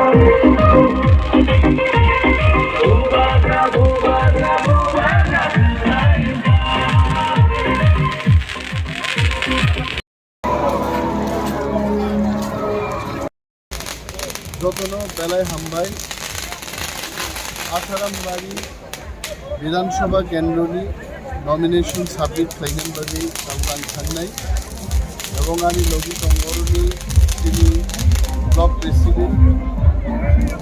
যতন বেলায় হামবাই 18 বাড়ি বিধানসভা কেন্দ্রনি নমিনেশন সাবমিট খাইগोन बायदि आं थांनाय এবং আমি লগি তঙ্গরনি তিনি ব্লক প্রেসিডেন্ট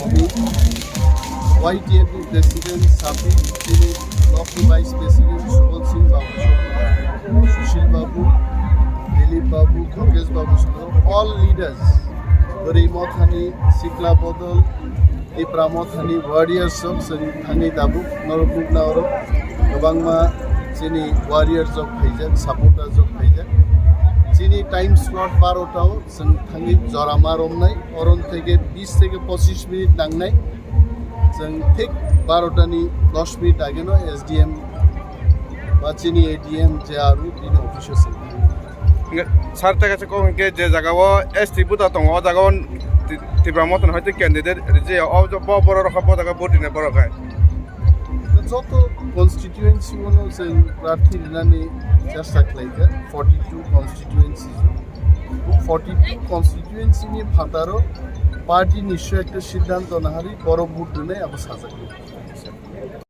অমিত ওয়াইটিএপি প্রেসিডেন্ট সাবির তিনি block vice president Subal Singh বাবু সুশীল বাবু দিলীপ বাবু খোকেশ বাবু অল লিডার্স गरीमथानी सिक्ला बदल इप्रामथानी वारियर्स थांगै दाबु नरबुक नावर गोबांमा चिनी वारियर्स जब फैजाक सापोर्टार जब फैजाक चिनी टाइम स्लट 12टाव जों थांगै जरामा रमनाय अरन থেকে 20 থেকে 25 मिनिट नांनाय जों ठीक 12टानि 10 मिनिट आगेनो एसडीएम बा चिनी एडीएम जे आरु बिनि अफिसार सारता काছে কোন কে যে জায়গাও এসটি বুতা দङ জায়গাও তীব্রমতন হয়তো ক্যান্ডিডেট যে বড় রকম জায়গা বডিনে বড় গায় যত কনস্টিটিউয়েন্সি হলো जों প্রার্থী লিনানি চেষ্টা খাইগা 42 কনস্টিটিউয়েন্সি 42 কনস্টিটিউয়েন্সি নি ফাতারো পার্টি নিশ্চয় একটা সিদ্ধান্ত নাহারি বড় ভোট দিনে আবার সাজা